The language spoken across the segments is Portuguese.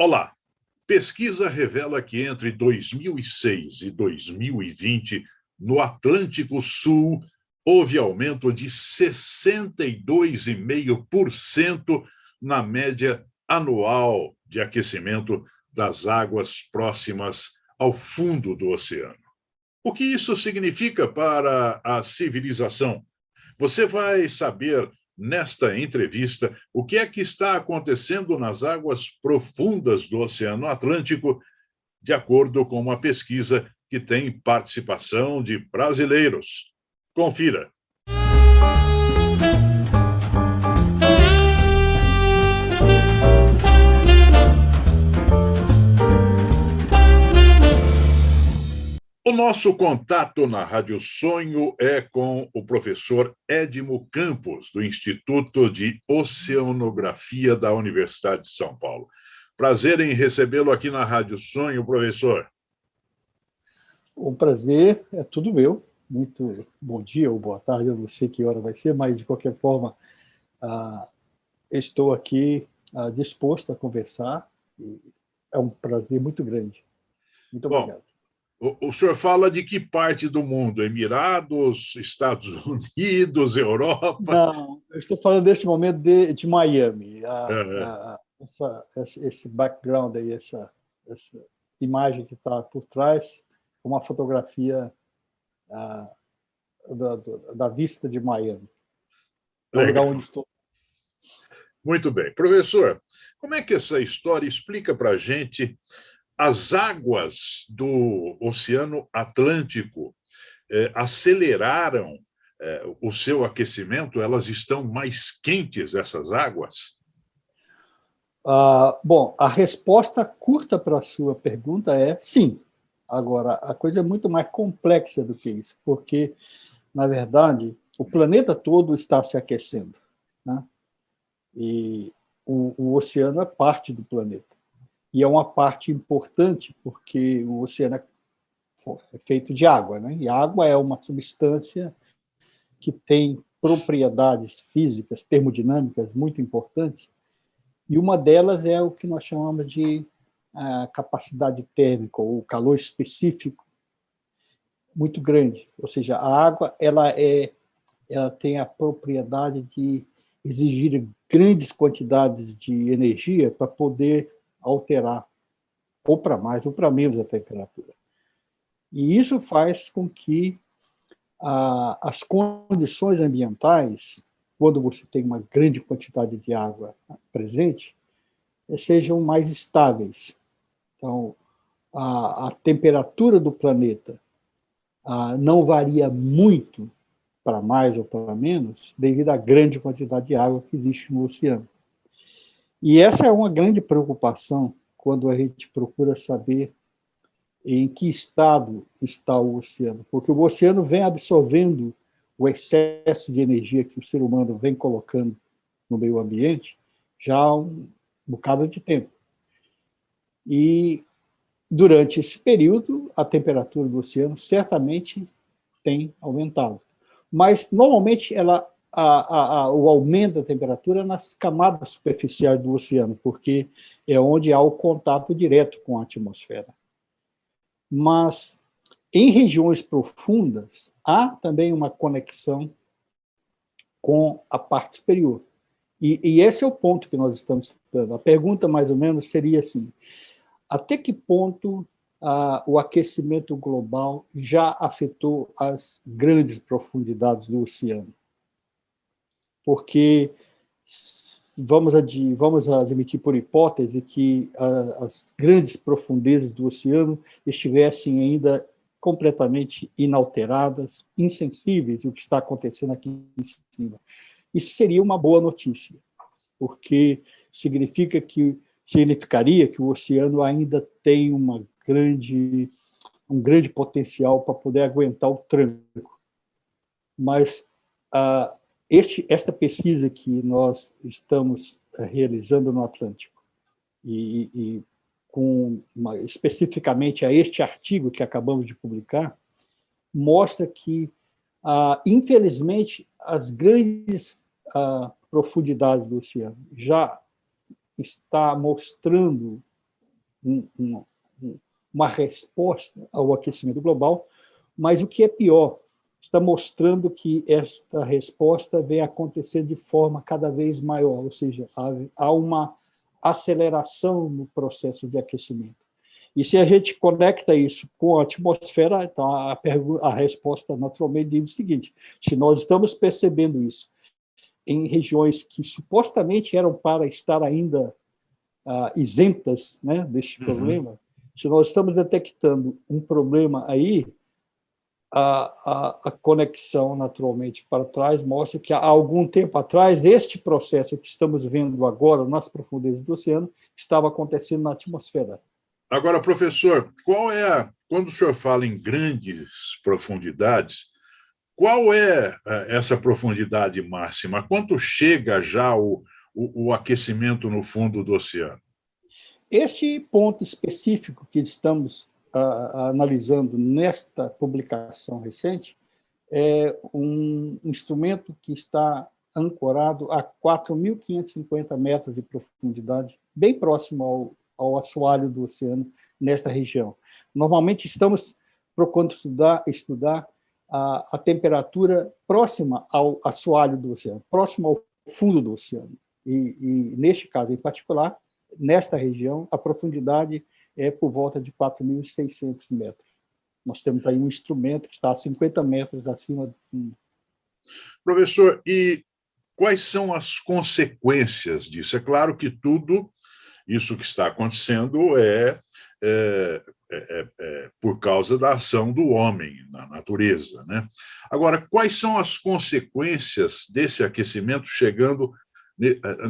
Olá! Pesquisa revela que entre 2006 e 2020, no Atlântico Sul, houve aumento de 62,5% na média anual de aquecimento das águas próximas ao fundo do oceano. O que isso significa para a civilização? Você vai saber nesta entrevista o que é que está acontecendo nas águas profundas do Oceano Atlântico, de acordo com uma pesquisa que tem participação de brasileiros. Confira. O nosso contato na Rádio Sonho é com o professor Edmo Campos, do Instituto de Oceanografia da Universidade de São Paulo. Prazer em recebê-lo aqui na Rádio Sonho, professor. O prazer é tudo meu. Muito bom dia ou boa tarde, eu não sei que hora vai ser, mas, de qualquer forma, estou aqui disposto a conversar. É um prazer muito grande. Muito obrigado. O senhor fala de que parte do mundo? Emirados, Estados Unidos, Europa? Não, eu estou falando neste momento de Miami. Esse background aí, essa imagem que está por trás, uma fotografia da vista de Miami. É o lugar onde estou. Muito bem. Professor, como é que essa história explica para a gente as águas do Oceano Atlântico aceleraram o seu aquecimento? Elas estão mais quentes, essas águas? Bom, a resposta curta para a sua pergunta é sim. Agora, a coisa é muito mais complexa do que isso, porque, na verdade, o planeta todo está se aquecendo, né? E o oceano é parte do planeta. E é uma parte importante, porque o oceano é feito de água, né? E a água é uma substância que tem propriedades físicas, termodinâmicas muito importantes, e uma delas é o que nós chamamos de capacidade térmica, ou calor específico muito grande. Ou seja, a água ela tem a propriedade de exigir grandes quantidades de energia para poder alterar, ou para mais ou para menos, a temperatura. E isso faz com que as condições ambientais, quando você tem uma grande quantidade de água presente, sejam mais estáveis. Então, a temperatura do planeta não varia muito para mais ou para menos, devido à grande quantidade de água que existe no oceano. E essa é uma grande preocupação quando a gente procura saber em que estado está o oceano, porque o oceano vem absorvendo o excesso de energia que o ser humano vem colocando no meio ambiente já há um bocado de tempo. E, durante esse período, a temperatura do oceano certamente tem aumentado. Mas, normalmente, o aumento da temperatura é nas camadas superficiais do oceano, porque é onde há o contato direto com a atmosfera. Mas, em regiões profundas, há também uma conexão com a parte superior. E esse é o ponto que nós estamos citando. A pergunta, mais ou menos, seria assim: até que ponto o aquecimento global já afetou as grandes profundidades do oceano? Porque vamos admitir por hipótese que as grandes profundezas do oceano estivessem ainda completamente inalteradas, insensíveis ao que está acontecendo aqui em cima. Isso seria uma boa notícia, porque significaria que o oceano ainda tem um grande potencial para poder aguentar o tranco. Mas esta pesquisa que nós estamos realizando no Atlântico, especificamente a este artigo que acabamos de publicar, mostra que, infelizmente, as grandes profundidades do oceano já está mostrando uma resposta ao aquecimento global, mas o que é pior, está mostrando que esta resposta vem acontecer de forma cada vez maior, ou seja, há uma aceleração no processo de aquecimento. E se a gente conecta isso com a atmosfera, então a resposta naturalmente diz o seguinte: se nós estamos percebendo isso em regiões que supostamente eram para estar ainda isentas, né, deste problema, se nós estamos detectando um problema aí, a conexão, naturalmente, para trás mostra que, há algum tempo atrás, este processo que estamos vendo agora nas profundezas do oceano estava acontecendo na atmosfera. Agora, professor, quando o senhor fala em grandes profundidades, qual é essa profundidade máxima? Quanto chega já o aquecimento no fundo do oceano? Este ponto específico que estamos analisando nesta publicação recente é um instrumento que está ancorado a 4.550 metros de profundidade, bem próximo ao assoalho do oceano nesta região. Normalmente estamos procurando estudar a temperatura próxima ao assoalho do oceano, próximo ao fundo do oceano. E neste caso em particular, nesta região, a profundidade é por volta de 4.600 metros. Nós temos aí um instrumento que está a 50 metros acima do fundo. Professor, e quais são as consequências disso? É claro que tudo isso que está acontecendo é por causa da ação do homem na natureza, né? Agora, quais são as consequências desse aquecimento chegando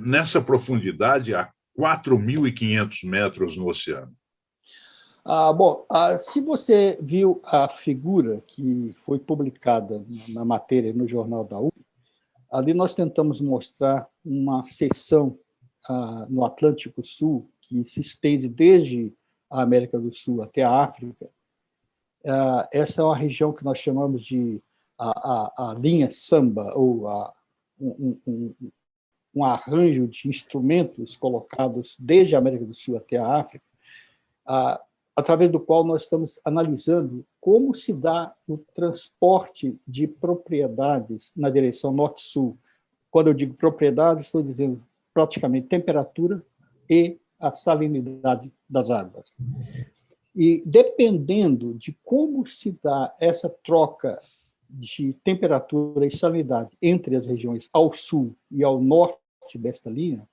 nessa profundidade a 4.500 metros no oceano? Se você viu a figura que foi publicada na matéria no Jornal da USP, ali nós tentamos mostrar uma seção no Atlântico Sul, que se estende desde a América do Sul até a África. Essa é uma região que nós chamamos de a linha samba, ou um arranjo de instrumentos colocados desde a América do Sul até a África, através do qual nós estamos analisando como se dá o transporte de propriedades na direção norte-sul. Quando eu digo propriedade, estou dizendo praticamente temperatura e a salinidade das águas. E dependendo de como se dá essa troca de temperatura e salinidade entre as regiões ao sul e ao norte desta linha,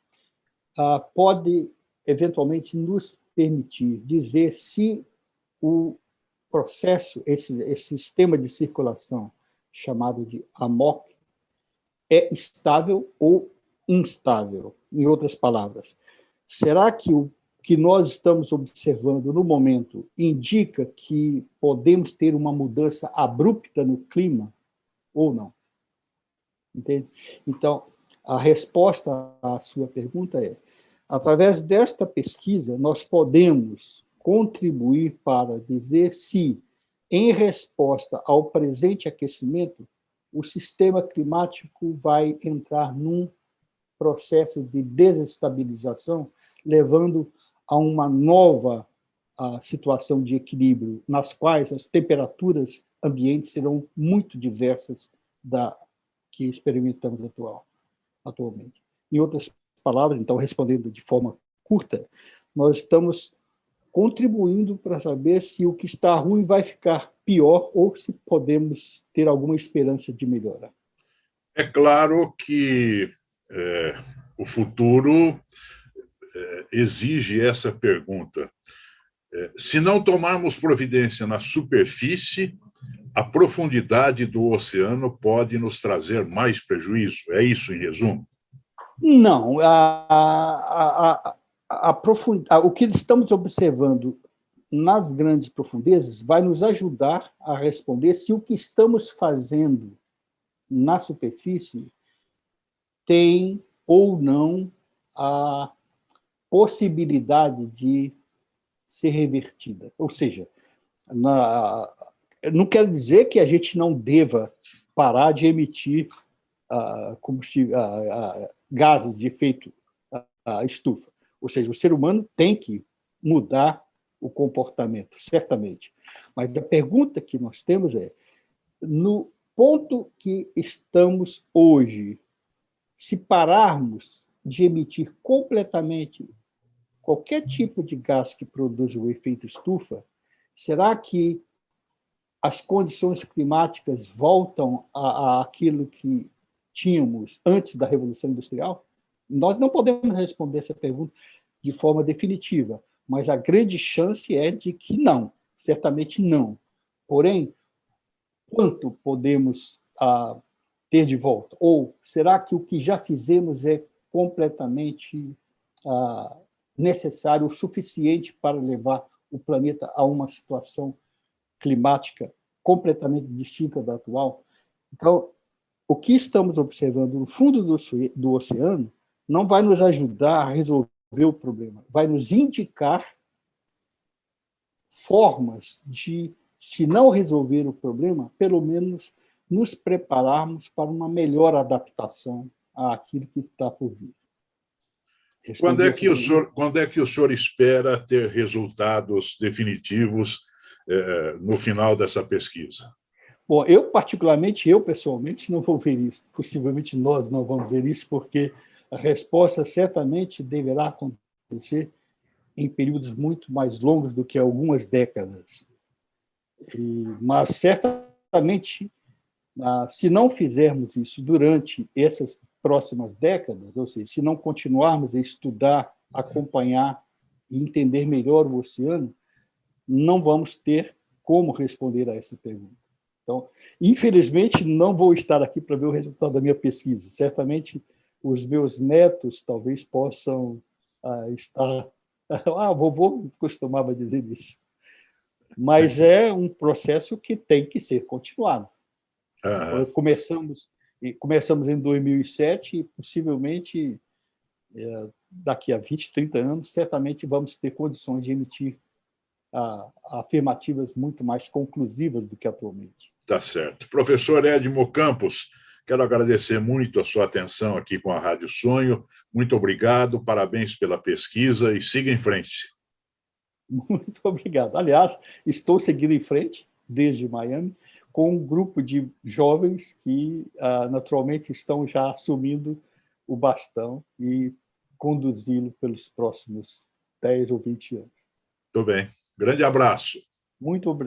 pode eventualmente nos permitir dizer se o processo, esse sistema de circulação chamado de AMOC, é estável ou instável. Em outras palavras, será que o que nós estamos observando no momento indica que podemos ter uma mudança abrupta no clima ou não? Entende? Então, a resposta à sua pergunta é: através desta pesquisa, nós podemos contribuir para dizer se, em resposta ao presente aquecimento, o sistema climático vai entrar num processo de desestabilização, levando a uma nova situação de equilíbrio, nas quais as temperaturas ambientes serão muito diversas da que experimentamos atualmente. Em outras palavras, então, respondendo de forma curta, nós estamos contribuindo para saber se o que está ruim vai ficar pior ou se podemos ter alguma esperança de melhora. É claro que o futuro exige essa pergunta. Se não tomarmos providência na superfície, a profundidade do oceano pode nos trazer mais prejuízo. É isso, em resumo? Não. O que estamos observando nas grandes profundezas vai nos ajudar a responder se o que estamos fazendo na superfície tem ou não a possibilidade de ser revertida. Ou seja, não quer dizer que a gente não deva parar de emitir combustível, gases de efeito estufa. Ou seja, o ser humano tem que mudar o comportamento, certamente. Mas a pergunta que nós temos é, no ponto que estamos hoje, se pararmos de emitir completamente qualquer tipo de gás que produza o efeito estufa, será que as condições climáticas voltam àquilo que tínhamos antes da Revolução Industrial? Nós não podemos responder essa pergunta de forma definitiva, mas a grande chance é de que não, certamente não. Porém, quanto podemos ter de volta? Ou será que o que já fizemos é completamente necessário, o suficiente para levar o planeta a uma situação climática completamente distinta da atual? Então, o que estamos observando no fundo do oceano não vai nos ajudar a resolver o problema, vai nos indicar formas de, se não resolver o problema, pelo menos nos prepararmos para uma melhor adaptação àquilo que está por vir. Quando é que o senhor espera ter resultados definitivos no final dessa pesquisa? Bom, pessoalmente, não vou ver isso. Possivelmente nós não vamos ver isso, porque a resposta certamente deverá acontecer em períodos muito mais longos do que algumas décadas. Mas, certamente, se não fizermos isso durante essas próximas décadas, ou seja, se não continuarmos a estudar, acompanhar e entender melhor o oceano, não vamos ter como responder a essa pergunta. Então, infelizmente, não vou estar aqui para ver o resultado da minha pesquisa. Certamente, os meus netos talvez possam estar... vovô costumava dizer isso. Mas é um processo que tem que ser continuado. Começamos em 2007 e, possivelmente, daqui a 20, 30 anos, certamente vamos ter condições de emitir afirmativas muito mais conclusivas do que atualmente. Tá certo. Professor Edmo Campos, quero agradecer muito a sua atenção aqui com a Rádio Sonho. Muito obrigado, parabéns pela pesquisa e siga em frente. Muito obrigado. Aliás, estou seguindo em frente, desde Miami, com um grupo de jovens que, naturalmente, estão já assumindo o bastão e conduzi-lo pelos próximos 10 ou 20 anos. Tudo bem. Grande abraço. Muito obrigado.